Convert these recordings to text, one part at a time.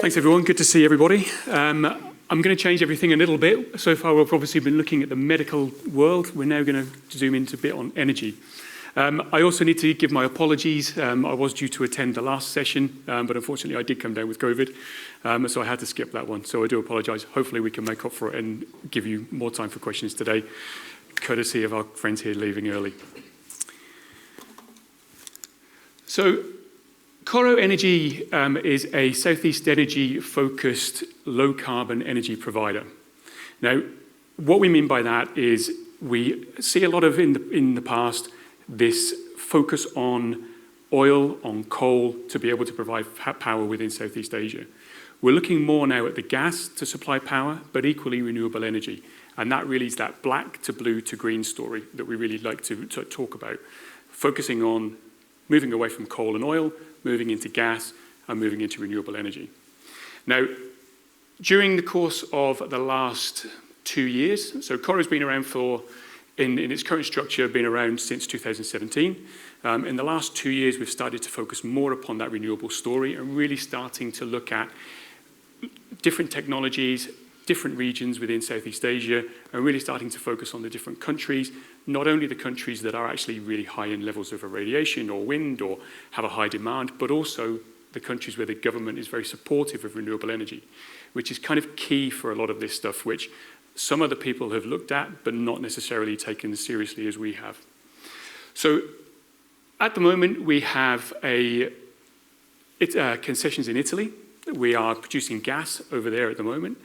Thanks, everyone. Good to see everybody. I'm going to change everything a little bit. So far, we've obviously been looking at the medical world. We're now going to zoom into a bit on energy. I also need to give my apologies. I was due to attend the last session, but unfortunately, I did come down with COVID, so I had to skip that one. So I do apologise. Hopefully, we can make up for it and give you more time for questions today, courtesy of our friends here leaving early. So, Coro Energy is a Southeast energy-focused, low-carbon energy provider. Now, what we mean by that is we see a lot of, in the past, this focus on oil, on coal, to be able to provide power within Southeast Asia. We're looking more now at the gas to supply power, but equally renewable energy. And that really is that black to blue to green story that we really like to talk about, focusing on moving away from coal and oil, moving into gas, and moving into renewable energy. Now, during the course of the last 2 years, so Coro's been around in its current structure, been around since 2017. In the last 2 years, we've started to focus more upon that renewable story and really starting to look at different technologies, different regions within Southeast Asia, and really starting to focus on the different countries, not only the countries that are actually really high in levels of irradiation or wind or have a high demand, but also the countries where the government is very supportive of renewable energy, which is kind of key for a lot of this stuff, which some other people have looked at, but not necessarily taken as seriously as we have. So at the moment, we have concessions in Italy. We are producing gas over there at the moment.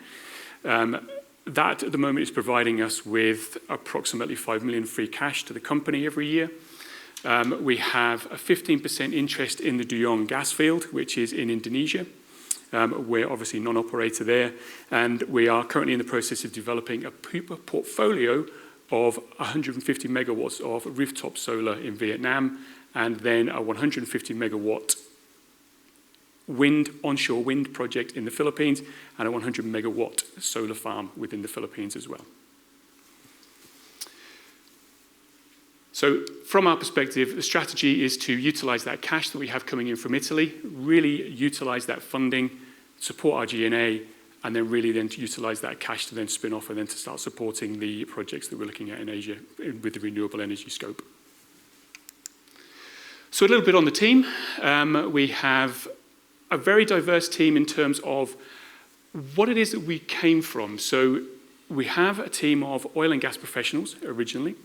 That at the moment is providing us with approximately 5 million free cash to the company every year. We have a 15% interest in the Duyung gas field, which is in Indonesia. We're obviously non-operator there, and we are currently in the process of developing a portfolio of 150 megawatts of rooftop solar in Vietnam, and then a 150 megawatt onshore wind project in the Philippines, and a 100 megawatt solar farm within the Philippines as well. So from our perspective, the strategy is to utilize that cash that we have coming in from Italy, really utilize that funding, support our G&A, and then really then to utilize that cash to then spin off and then to start supporting the projects that we're looking at in Asia with the renewable energy scope. So a little bit on the team. We have a very diverse team in terms of what it is that we came from. So we have a team of oil and gas professionals originally,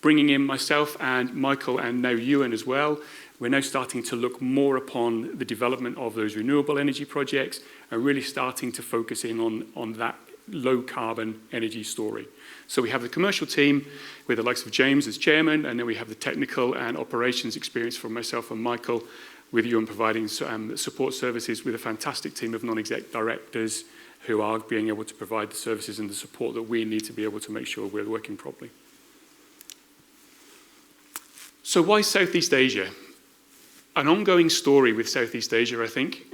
bringing in myself and Michael and now Ewan as well. We're now starting to look more upon the development of those renewable energy projects and really starting to focus in on that low carbon energy story. So we have the commercial team with the likes of James as chairman, and then we have the technical and operations experience from myself and Michael, with Ewan providing support services with a fantastic team of non-exec directors who are being able to provide the services and the support that we need to be able to make sure we're working properly. So why Southeast Asia? An ongoing story with Southeast Asia, I think.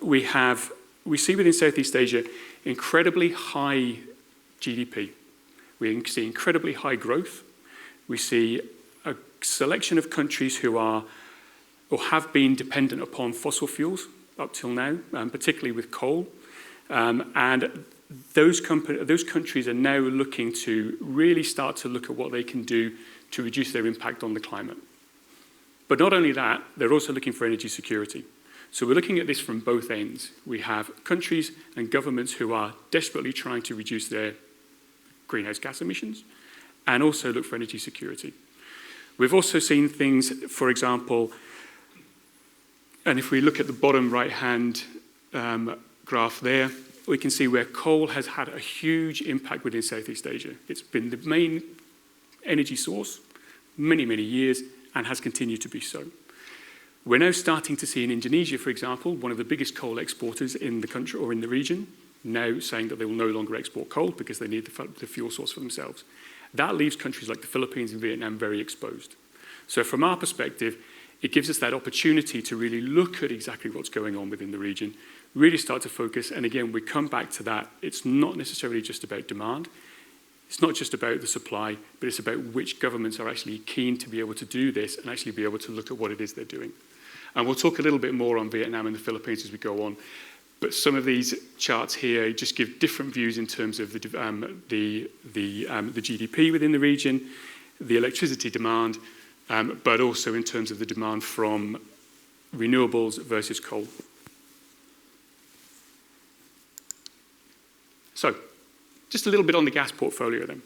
We see within Southeast Asia incredibly high GDP. We see incredibly high growth. We see a selection of countries who are or have been dependent upon fossil fuels up till now, particularly with coal. And those countries are now looking to really start to look at what they can do to reduce their impact on the climate. But not only that, they're also looking for energy security. So we're looking at this from both ends. We have countries and governments who are desperately trying to reduce their greenhouse gas emissions and also look for energy security. We've also seen things, for example, and if we look at the bottom right-hand graph there, we can see where coal has had a huge impact within Southeast Asia. It's been the main energy source many, many years and has continued to be so. We're now starting to see in Indonesia, for example, one of the biggest coal exporters in the country or in the region, now saying that they will no longer export coal because they need the fuel source for themselves. That leaves countries like the Philippines and Vietnam very exposed. So from our perspective, it gives us that opportunity to really look at exactly what's going on within the region, really start to focus, and again, we come back to that. It's not necessarily just about demand. It's not just about the supply, but it's about which governments are actually keen to be able to do this and actually be able to look at what it is they're doing. And we'll talk a little bit more on Vietnam and the Philippines as we go on. But some of these charts here just give different views in terms of the GDP within the region, the electricity demand, but also in terms of the demand from renewables versus coal. So, just a little bit on the gas portfolio then.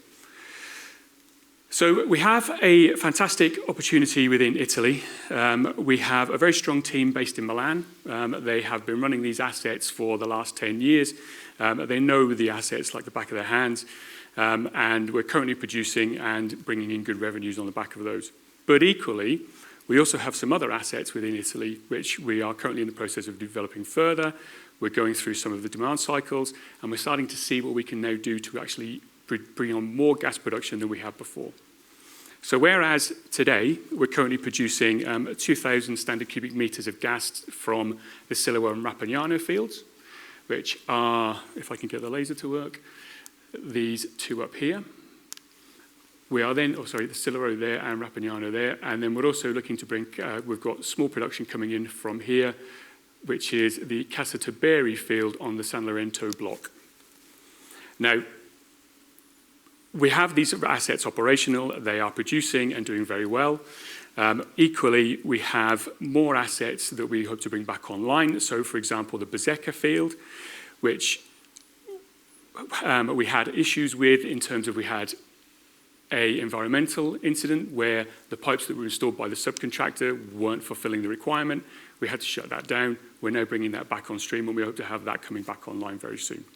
So we have a fantastic opportunity within Italy. We have a very strong team based in Milan. They have been running these assets for the last 10 years. They know the assets like the back of their hands. And we're currently producing and bringing in good revenues on the back of those. But equally, we also have some other assets within Italy, which we are currently in the process of developing further. We're going through some of the demand cycles, and we're starting to see what we can now do to actually bring on more gas production than we have before. So whereas today we're currently producing 2,000 standard cubic meters of gas from the Siluro and Rapignano fields, which are, if I can get the laser to work, these two up here. We are then, the Siluro there and Rapignano there, and then we're also looking to bring, we've got small production coming in from here, which is the Casa Tiberi field on the San Lorenzo block. Now, we have these assets operational, they are producing and doing very well. Equally, we have more assets that we hope to bring back online. So, for example, the Bezzecca field, which we had issues with in terms of we had an environmental incident where the pipes that were installed by the subcontractor weren't fulfilling the requirement. We had to shut that down. We're now bringing that back on stream, and we hope to have that coming back online very soon.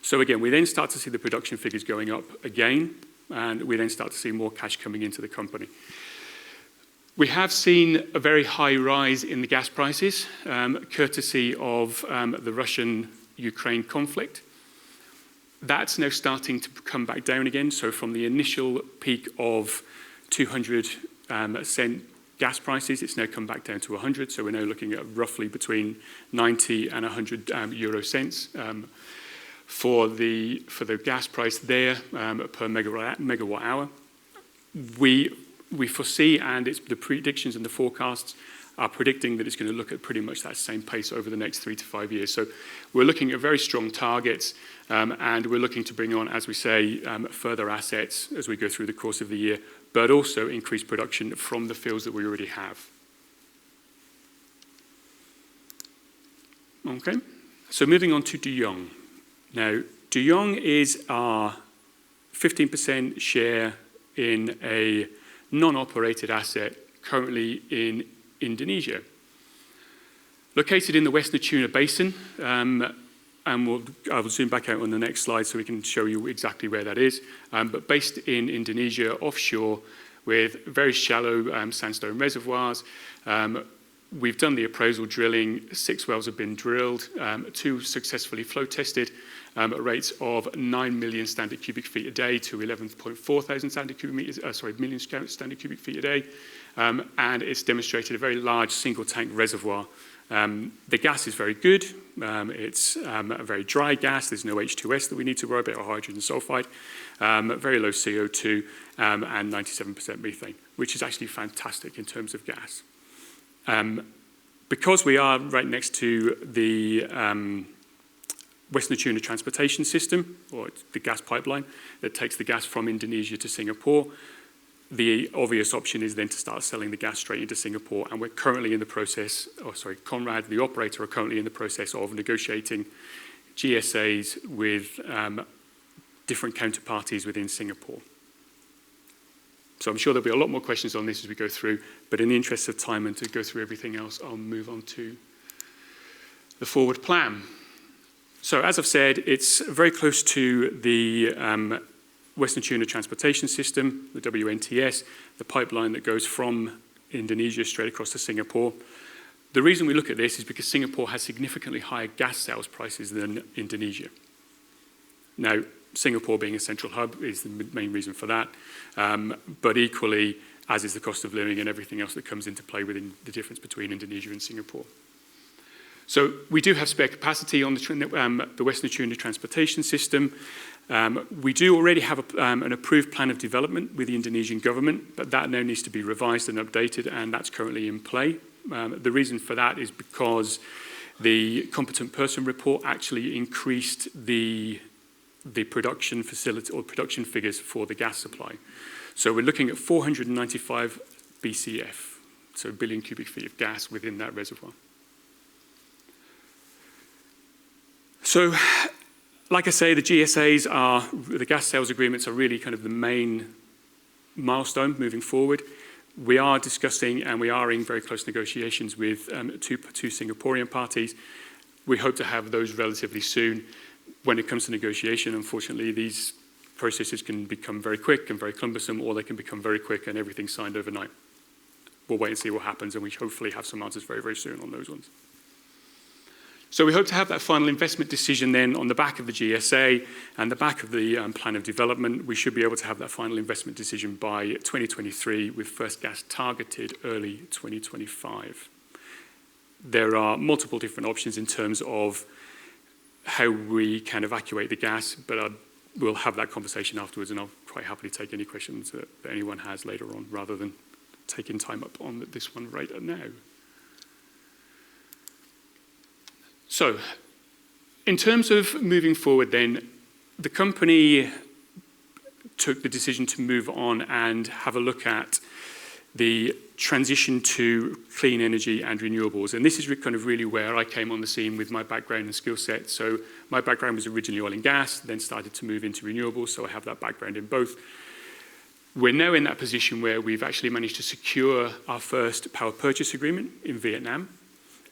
So again, we then start to see the production figures going up again, and we then start to see more cash coming into the company. We have seen a very high rise in the gas prices, courtesy of the Russian-Ukraine conflict. That's now starting to come back down again. So from the initial peak of 200 cent gas prices, it's now come back down to 100. So we're now looking at roughly between 90 and 100 euro cents. For the gas price there per megawatt hour. We foresee, and it's the predictions and the forecasts are predicting that it's going to look at pretty much that same pace over the next 3 to 5 years. So we're looking at very strong targets, and we're looking to bring on, as we say, further assets as we go through the course of the year, but also increase production from the fields that we already have. Okay, so moving on to De Jong. Now, De Jong is our 15% share in a non-operated asset currently in Indonesia. Located in the West Natuna Basin, and I will zoom back out on the next slide so we can show you exactly where that is, but based in Indonesia offshore with very shallow sandstone reservoirs. We've done the appraisal drilling, 6 wells have been drilled, 2 successfully flow tested at rates of 9 million standard cubic feet a day to 11.4 thousand million standard cubic feet a day. And it's demonstrated a very large single tank reservoir. The gas is very good. It's a very dry gas. There's no H2S that we need to worry about, or hydrogen sulfide. Very low CO2 and 97% methane, which is actually fantastic in terms of gas. Because we are right next to the West Natuna transportation system, or the gas pipeline that takes the gas from Indonesia to Singapore, the obvious option is then to start selling the gas straight into Singapore. And we're currently in the process, Conrad, the operator, are currently in the process of negotiating GSAs with different counterparties within Singapore. So I'm sure there'll be a lot more questions on this as we go through, but in the interest of time and to go through everything else, I'll move on to the forward plan. So as I've said, it's very close to the West Natuna transportation system, the WNTS, the pipeline that goes from Indonesia straight across to Singapore. The reason we look at this is because Singapore has significantly higher gas sales prices than Indonesia. Now, Singapore being a central hub is the main reason for that, but equally, as is the cost of living and everything else that comes into play within the difference between Indonesia and Singapore. So we do have spare capacity on the West Natuna transportation system. We do already have an approved plan of development with the Indonesian government, but that now needs to be revised and updated, and that's currently in play. The reason for that is because the competent person report actually increased the production facility or production figures for the gas supply. So we're looking at 495 BCF, so billion cubic feet of gas within that reservoir. So, like I say, the GSAs the gas sales agreements are really kind of the main milestone moving forward. We are discussing and we are in very close negotiations with two Singaporean parties. We hope to have those relatively soon. When it comes to negotiation, unfortunately, these processes can become very quick and very cumbersome, or they can become very quick and everything's signed overnight. We'll wait and see what happens, and we hopefully have some answers very, very soon on those ones. So we hope to have that final investment decision then on the back of the GSA and the back of the plan of development. We should be able to have that final investment decision by 2023, with first gas targeted early 2025. There are multiple different options in terms of how we can evacuate the gas, but we'll have that conversation afterwards, and I'll quite happily take any questions that anyone has later on, rather than taking time up on this one right now. So, in terms of moving forward then, the company took the decision to move on and have a look at the transition to clean energy and renewables. And this is kind of really where I came on the scene with my background and skill set. So my background was originally oil and gas, then started to move into renewables, so I have that background in both. We're now in that position where we've actually managed to secure our first power purchase agreement in Vietnam.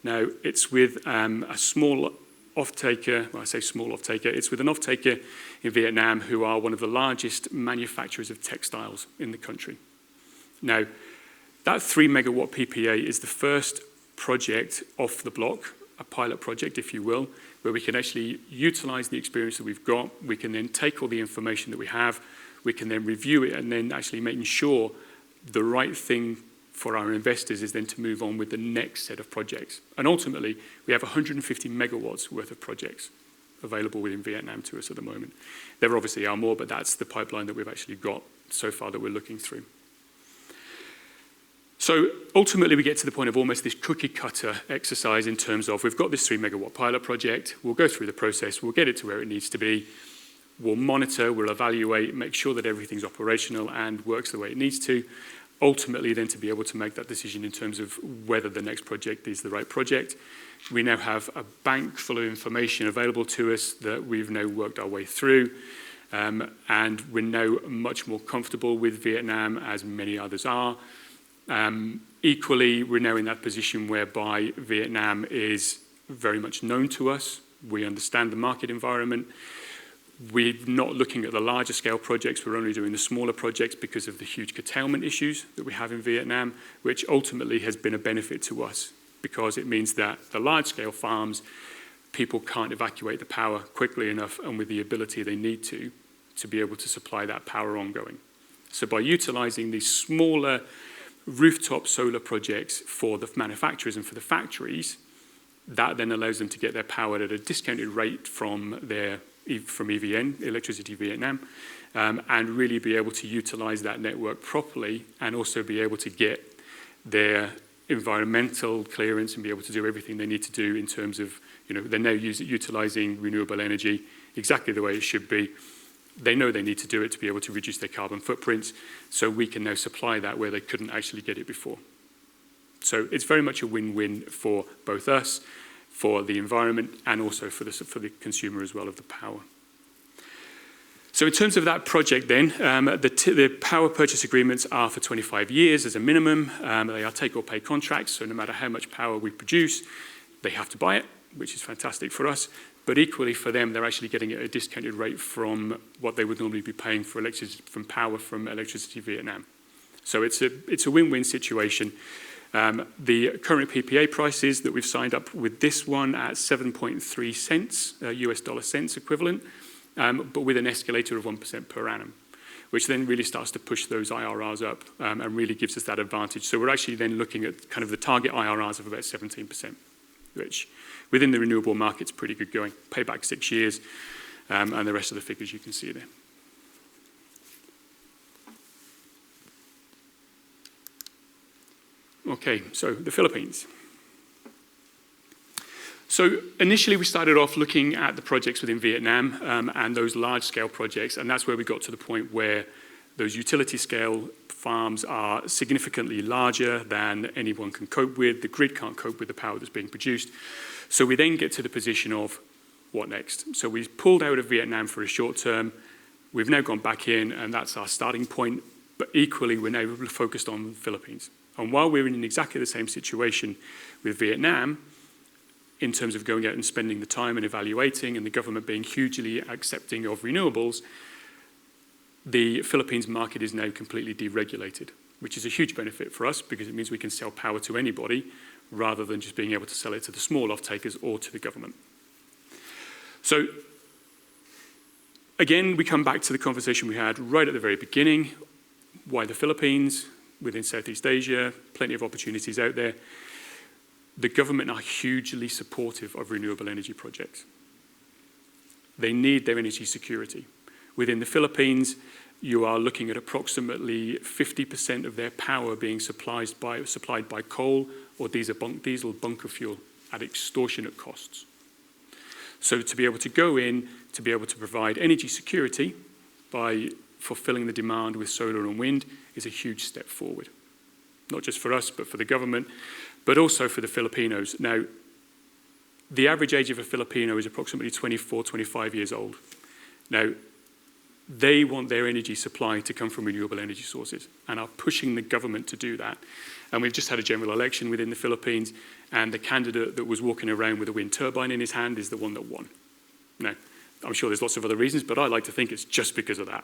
Now, it's with a small off-taker, well, I say small off-taker, it's with an off-taker in Vietnam who are one of the largest manufacturers of textiles in the country. Now, that 3 megawatt PPA is the first project off the block, a pilot project, if you will, where we can actually utilize the experience that we've got. We can then take all the information that we have, we can then review it, and then actually making sure the right thing for our investors is then to move on with the next set of projects. And ultimately, we have 150 megawatts worth of projects available within Vietnam to us at the moment. There obviously are more, but that's the pipeline that we've actually got so far that we're looking through. So ultimately, we get to the point of almost this cookie cutter exercise in terms of we've got this 3 megawatt pilot project, we'll go through the process, we'll get it to where it needs to be, we'll monitor, we'll evaluate, make sure that everything's operational and works the way it needs to. Ultimately, then to be able to make that decision in terms of whether the next project is the right project. We now have a bank full of information available to us that we've now worked our way through. And we're now much more comfortable with Vietnam, as many others are. Equally, we're now in that position whereby Vietnam is very much known to us. We understand the market environment. We're not looking at the larger scale projects, we're only doing the smaller projects because of the huge curtailment issues that we have in Vietnam, which ultimately has been a benefit to us because it means that the large scale farms, people can't evacuate the power quickly enough and with the ability they need to be able to supply that power ongoing. So by utilizing these smaller rooftop solar projects for the manufacturers and for the factories, that then allows them to get their power at a discounted rate from EVN, Electricity Vietnam, and really be able to utilize that network properly and also be able to get their environmental clearance and be able to do everything they need to do in terms of, they're now utilizing renewable energy exactly the way it should be. They know they need to do it to be able to reduce their carbon footprints, so we can now supply that where they couldn't actually get it before. So it's very much a win-win for both us, for the environment, and also for the consumer as well of the power. So in terms of that project then, the power purchase agreements are for 25 years as a minimum. They are take-or-pay contracts, so no matter how much power we produce, they have to buy it, which is fantastic for us. But equally for them, they're actually getting it at a discounted rate from what they would normally be paying for power from Electricity Vietnam. So it's a win-win situation. The current PPA prices that we've signed up with this one at 7.3 cents, US dollar cents equivalent, but with an escalator of 1% per annum, which then really starts to push those IRRs up and really gives us that advantage. So we're actually then looking at kind of the target IRRs of about 17%, which within the renewable market's pretty good going. Payback 6 years, and the rest of the figures you can see there. Okay, so the Philippines. So initially we started off looking at the projects within Vietnam and those large-scale projects, and that's where we got to the point where those utility-scale farms are significantly larger than anyone can cope with. The grid can't cope with the power that's being produced. So we then get to the position of what next? So we pulled out of Vietnam for a short term. We've now gone back in, and that's our starting point. But equally, we're now focused on the Philippines. And while we're in exactly the same situation with Vietnam, in terms of going out and spending the time and evaluating, and the government being hugely accepting of renewables, the Philippines market is now completely deregulated, which is a huge benefit for us because it means we can sell power to anybody rather than just being able to sell it to the small off-takers or to the government. So again, we come back to the conversation we had right at the very beginning. Why the Philippines? Within Southeast Asia, plenty of opportunities out there. The government are hugely supportive of renewable energy projects. They need their energy security. Within the Philippines, you are looking at approximately 50% of their power being supplied by coal or diesel bunker fuel at extortionate costs. So to be able to go in, to be able to provide energy security by fulfilling the demand with solar and wind is a huge step forward. Not just for us, but for the government, but also for the Filipinos. Now, the average age of a Filipino is approximately 24, 25 years old. Now, they want their energy supply to come from renewable energy sources and are pushing the government to do that. And we've just had a general election within the Philippines, and the candidate that was walking around with a wind turbine in his hand is the one that won. Now, I'm sure there's lots of other reasons, but I like to think it's just because of that.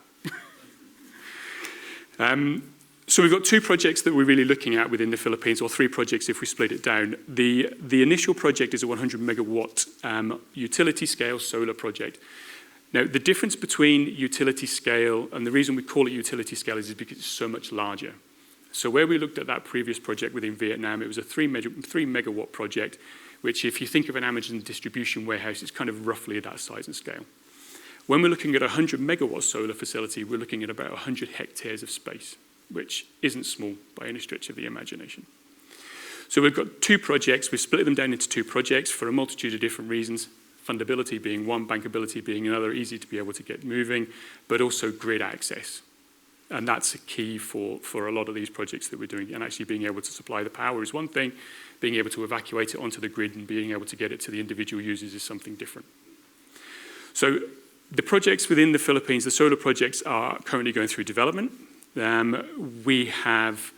So we've got two projects that we're really looking at within the Philippines, or three projects if we split it down. The initial project is a 100 megawatt utility scale solar project. Now, the difference between utility scale, and the reason we call it utility scale is because it's so much larger. So where we looked at that previous project within Vietnam, it was a 3 megawatt project, which if you think of an Amazon distribution warehouse, it's kind of roughly that size and scale. When we're looking at a 100 megawatt solar facility, we're looking at about 100 hectares of space, which isn't small by any stretch of the imagination. So we've got two projects. We've split them down into two projects for a multitude of different reasons. Fundability being one, bankability being another, easy to be able to get moving, but also grid access. And that's a key for a lot of these projects that we're doing. And actually being able to supply the power is one thing, being able to evacuate it onto the grid and being able to get it to the individual users is something different. So the projects within the Philippines, the solar projects are currently going through development. We have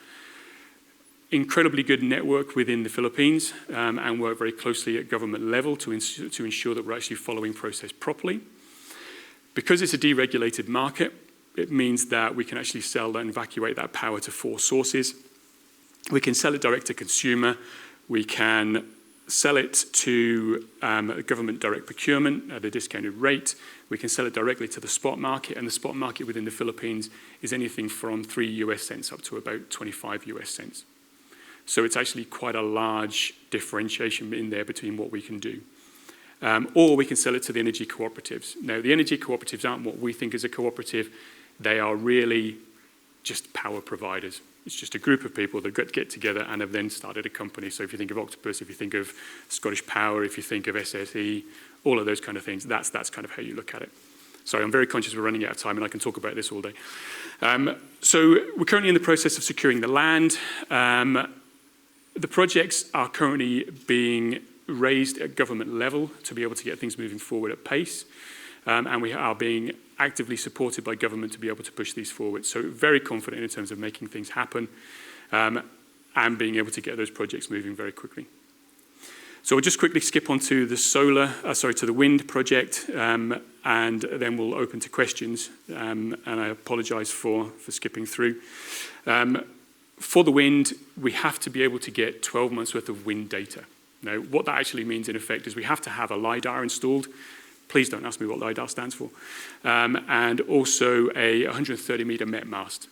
incredibly good network within the Philippines and work very closely at government level to ensure that we're actually following process properly. Because it's a deregulated market, it means that we can actually sell and evacuate that power to four sources. We can sell it direct to consumer. We can sell it to government direct procurement at a discounted rate. We can sell it directly to the spot market, and the spot market within the Philippines is anything from 3 US cents up to about 25 US cents. So it's actually quite a large differentiation in there between what we can do. Or we can sell it to the energy cooperatives. Now, the energy cooperatives aren't what we think is a cooperative. They are really just power providers. It's just a group of people that get together and have then started a company. So if you think of Octopus, if you think of Scottish Power, if you think of SSE, all of those kind of things, that's kind of how you look at it. Sorry, I'm very conscious we're running out of time and I can talk about this all day. So we're currently in the process of securing the land. The projects are currently being raised at government level to be able to get things moving forward at pace. And we are being actively supported by government to be able to push these forward. So very confident in terms of making things happen and being able to get those projects moving very quickly. So we'll just quickly skip on to the to the wind project, and then we'll open to questions. And I apologize for skipping through. For the wind, we have to be able to get 12 months worth of wind data. Now, what that actually means in effect is we have to have a LiDAR installed. Please don't ask me what LiDAR stands for. And also a 130-meter Met mast.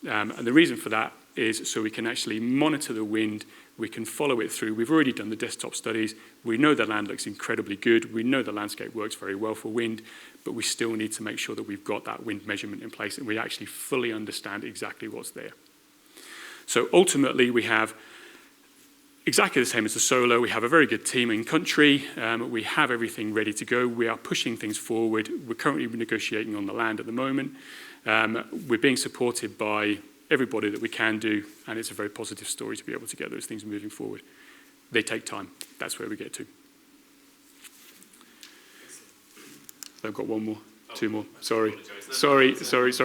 And the reason for that is so we can actually monitor the wind. We can follow it through. We've already done the desktop studies. We know the land looks incredibly good. We know the landscape works very well for wind, but we still need to make sure that we've got that wind measurement in place and we actually fully understand exactly what's there. So ultimately, we have exactly the same as the solar. We have a very good team in country. We have everything ready to go. We are pushing things forward. We're currently negotiating on the land at the moment. We're being supported by everybody that we can do, and it's a very positive story to be able to get those things moving forward. They take time. That's where we get to. I've got one more, two more. Sorry,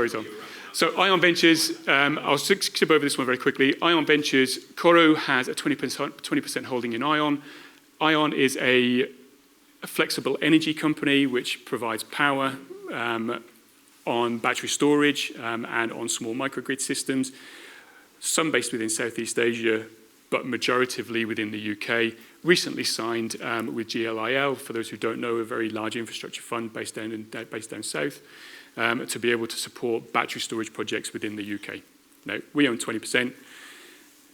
Tom. So Ion Ventures, I'll skip over this one very quickly. Ion Ventures, Coro has a 20% holding in Ion. Ion is a flexible energy company which provides power on battery storage and on small microgrid systems, some based within Southeast Asia, but majoritively within the UK. Recently signed with GLIL, for those who don't know, a very large infrastructure fund based down south, to be able to support battery storage projects within the UK. Now, we own 20%,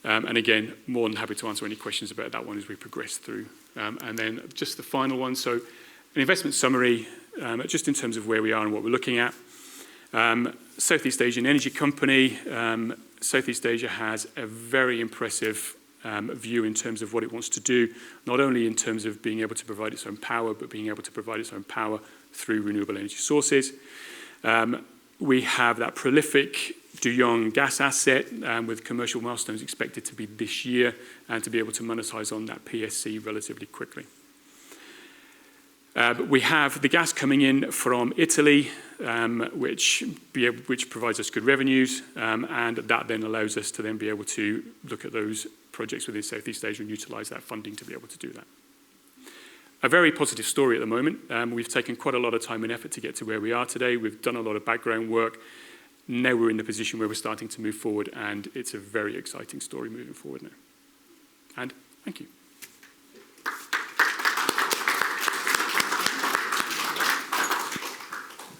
and again, more than happy to answer any questions about that one as we progress through. And then just the final one, so an investment summary, just in terms of where we are and what we're looking at. Southeast Asian energy company. Southeast Asia has a very impressive view in terms of what it wants to do, not only in terms of being able to provide its own power, but being able to provide its own power through renewable energy sources. We have that prolific Duyung gas asset with commercial milestones expected to be this year and to be able to monetize on that PSC relatively quickly. We have the gas coming in from Italy, which provides us good revenues, and that then allows us to then be able to look at those projects within Southeast Asia and utilize that funding to be able to do that. A very positive story at the moment. We've taken quite a lot of time and effort to get to where we are today. We've done a lot of background work. Now we're in the position where we're starting to move forward, and it's a very exciting story moving forward now. And thank you.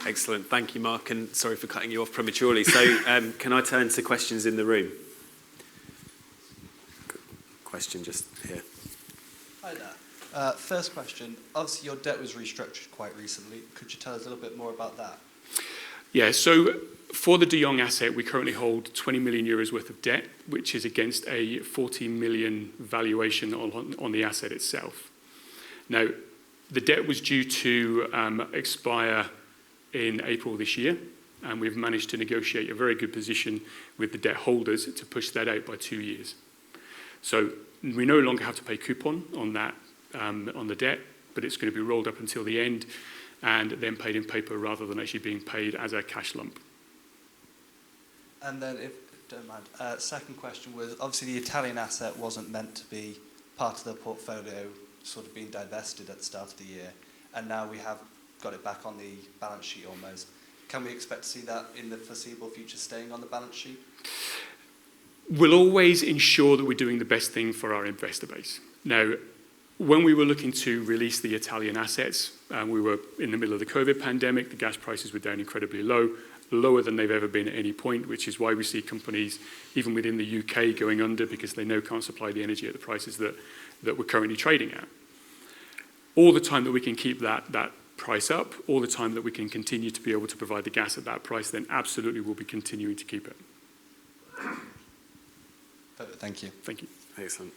Excellent. Thank you, Mark, and sorry for cutting you off prematurely. So can I turn to questions in the room? Question just here. Hi there. First question. Obviously, your debt was restructured quite recently. Could you tell us a little bit more about that? Yeah, so for the De Jong asset, we currently hold 20 million euros worth of debt, which is against a 40 million valuation on the asset itself. Now, the debt was due to expire in April this year, and we've managed to negotiate a very good position with the debt holders to push that out by 2 years. So we no longer have to pay coupon on that, on the debt, but it's going to be rolled up until the end and then paid in paper rather than actually being paid as a cash lump. And then, if don't mind, second question was, obviously the Italian asset wasn't meant to be part of the portfolio, sort of being divested at the start of the year, and now we have got it back on the balance sheet almost. Can we expect to see that in the foreseeable future staying on the balance sheet? We'll always ensure that we're doing the best thing for our investor base. Now, when we were looking to release the Italian assets, we were in the middle of the COVID pandemic. The gas prices were down incredibly low, lower than they've ever been at any point, which is why we see companies, even within the UK, going under because they now can't supply the energy at the prices that we're currently trading at. All the time that we can keep that price up, all the time that we can continue to be able to provide the gas at that price, then absolutely we'll be continuing to keep it. Thank you. Thank you. Excellent.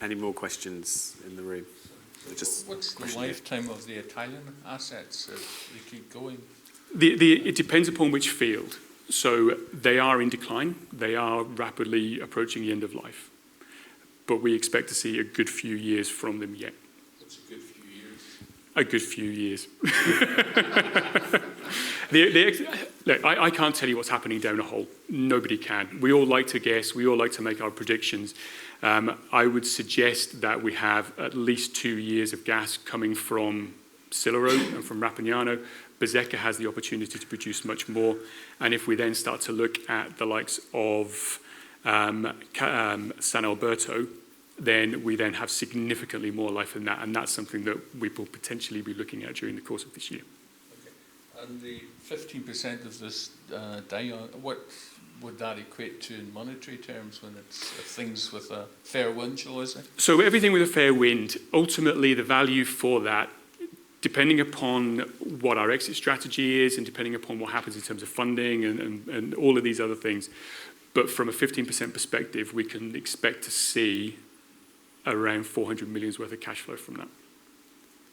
Any more questions in the room? What's the lifetime of the Italian assets if they keep going? It depends upon which field. So they are in decline. They are rapidly approaching the end of life. But we expect to see a good few years from them yet. What's a good few years? A good few years. Look, I can't tell you what's happening down a hole. Nobody can. We all like to guess. We all like to make our predictions. I would suggest that we have at least 2 years of gas coming from Siluro and from Rapignano. Bezzecca has the opportunity to produce much more. And if we then start to look at the likes of San Alberto, then we then have significantly more life than that. And that's something that we will potentially be looking at during the course of this year. Okay. And the 15% of this Dion, what would that equate to in monetary terms when it's things with a fair wind, shall I say? So everything with a fair wind, ultimately the value for that, depending upon what our exit strategy is and depending upon what happens in terms of funding and all of these other things. But from a 15% perspective, we can expect to see around 400 million worth of cash flow from that.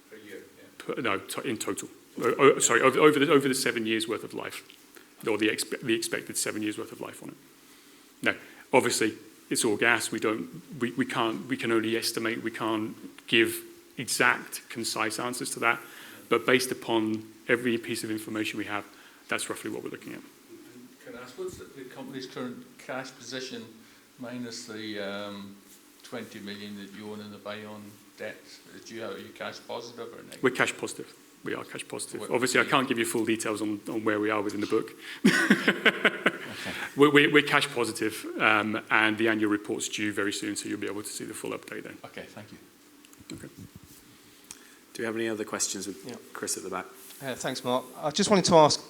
Per year, yeah. No, in total. Over the 7 years worth of life, or the expected 7 years worth of life on it. Now, obviously, it's all gas. We can only estimate. We can't give exact, concise answers to that. But based upon every piece of information we have, that's roughly what we're looking at. Can I ask, what's the company's current cash position minus the 20 million that you own in the buy-on debt? Are you cash positive or negative? We're cash positive. We are cash positive. What, Obviously, I can't give you full details on where we are within the book. We're cash positive, and the annual report's due very soon, so you'll be able to see the full update then. Okay, thank you. Okay. Do we have any other questions with Chris at the back? Thanks, Mark. I just wanted to ask,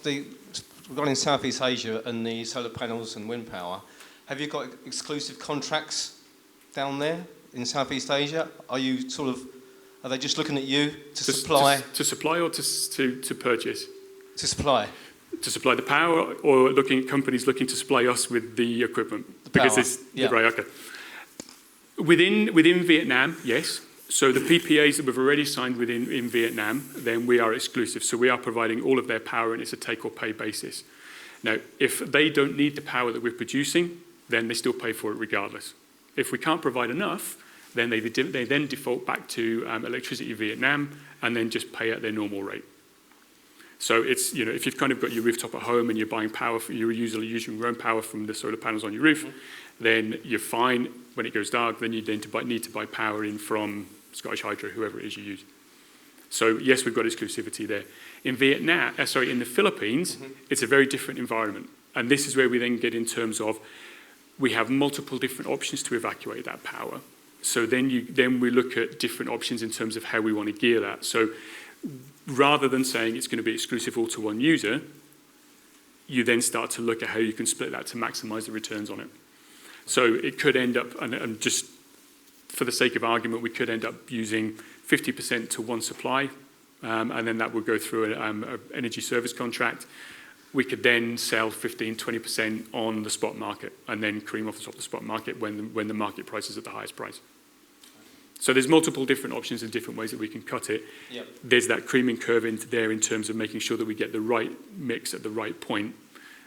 regarding Southeast Asia and the solar panels and wind power, have you got exclusive contracts down there in Southeast Asia? Are they just looking at you to supply? To supply or to purchase? To supply. To supply the power, or companies looking to supply us with the equipment? Because it's right, okay. Within Vietnam, yes. So the PPAs that we've already signed in Vietnam, then we are exclusive. So we are providing all of their power, and it's a take or pay basis. Now, if they don't need the power that we're producing, then they still pay for it regardless. If we can't provide enough, then they then default back to Electricity Vietnam and then just pay at their normal rate. So it's, if you've kind of got your rooftop at home and you're buying power, you're usually using your own power from the solar panels on your roof, then you're fine. When it goes dark, then you need to buy power in from Scottish Hydro, whoever it is you use. So yes, we've got exclusivity there. In in the Philippines, it's a very different environment. And this is where we then get in terms of, we have multiple different options to evacuate that power. So then we look at different options in terms of how we want to gear that. So rather than saying it's going to be exclusive all to one user, you then start to look at how you can split that to maximize the returns on it. So it could end up, and just for the sake of argument, we could end up using 50% to one supply, and then that would go through an energy service contract. We could then sell 15, 20% on the spot market, and then cream off the top of the spot market when the market price is at the highest price. So there's multiple different options and different ways that we can cut it. Yep. There's that creaming curve in terms of making sure that we get the right mix at the right point,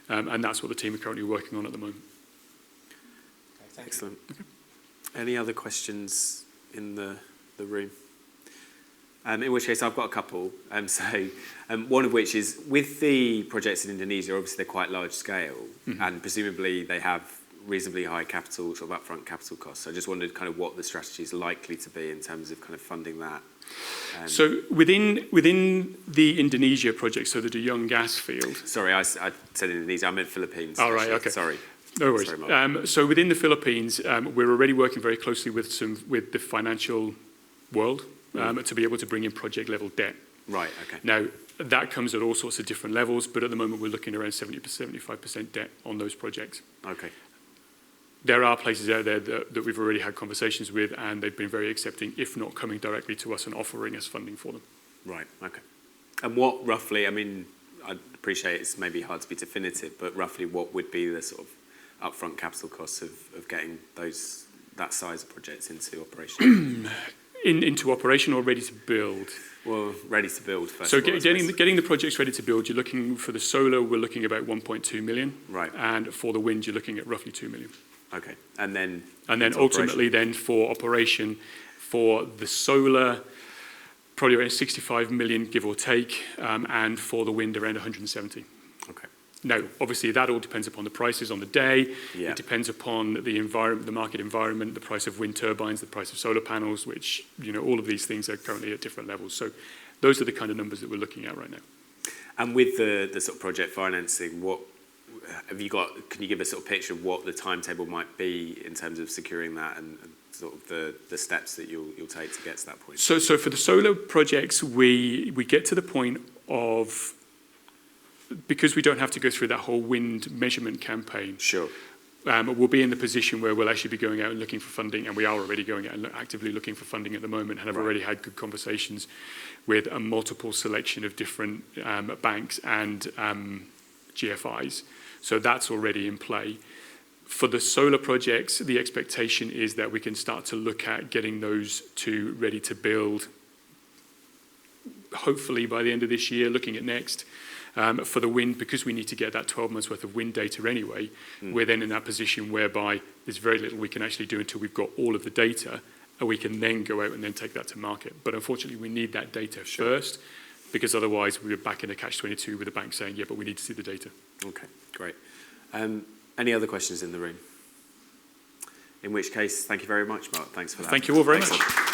and that's what the team are currently working on at the moment. Okay, excellent. Okay. Any other questions in the room? In which case, I've got a couple. One of which is, with the projects in Indonesia, obviously they're quite large scale, and presumably they have reasonably high capital, sort of upfront capital costs. So I just wondered kind of what the strategy is likely to be in terms of kind of funding that. So within the Indonesia project, so the De Young gas field. Sorry, I said Indonesia. I meant Philippines. Oh, right, okay. Sorry. No worries. So within the Philippines, we're already working very closely with the financial world to be able to bring in project level debt. Right, okay. Now, that comes at all sorts of different levels, but at the moment we're looking around 70% to 75% debt on those projects. Okay. There are places out there that we've already had conversations with, and they've been very accepting, if not coming directly to us and offering us funding for them. Right, okay. And what roughly, I mean, I appreciate it's maybe hard to be definitive, but roughly what would be the sort of upfront capital costs of getting that size of projects into operation? Into operation or ready to build? Well, ready to build first. So getting the projects ready to build, you're looking for the solar, we're looking about 1.2 million. Right. And for the wind, you're looking at roughly 2 million. Okay. And then ultimately then for operation, for the solar, probably around 65 million, give or take, and for the wind, around 170. Okay. Now, obviously, that all depends upon the prices on the day. Yeah. It depends upon the environment, the market environment, the price of wind turbines, the price of solar panels, which, all of these things are currently at different levels. So those are the kind of numbers that we're looking at right now. And with the sort of project financing, what have you got? Can you give a sort of picture of what the timetable might be in terms of securing that and sort of the steps that you'll take to get to that point? So for the solar projects, we get to the point of, because we don't have to go through that whole wind measurement campaign. Sure. We'll be in the position where we'll actually be going out and looking for funding, and we are already going out and actively looking for funding at the moment, and have already had good conversations with a multiple selection of different banks and GFIs. So that's already in play. For the solar projects, the expectation is that we can start to look at getting those two ready to build, hopefully by the end of this year, looking at next. For the wind, because we need to get that 12 months worth of wind data anyway, we're then in that position whereby there's very little we can actually do until we've got all of the data, and we can then go out and then take that to market. But unfortunately, we need that data first, because otherwise we're back in a catch-22 with the bank saying, yeah, but we need to see the data. Okay, great. Any other questions in the room? In which case, thank you very much, Mark. Thanks for that. Thank you all very much. Excellent.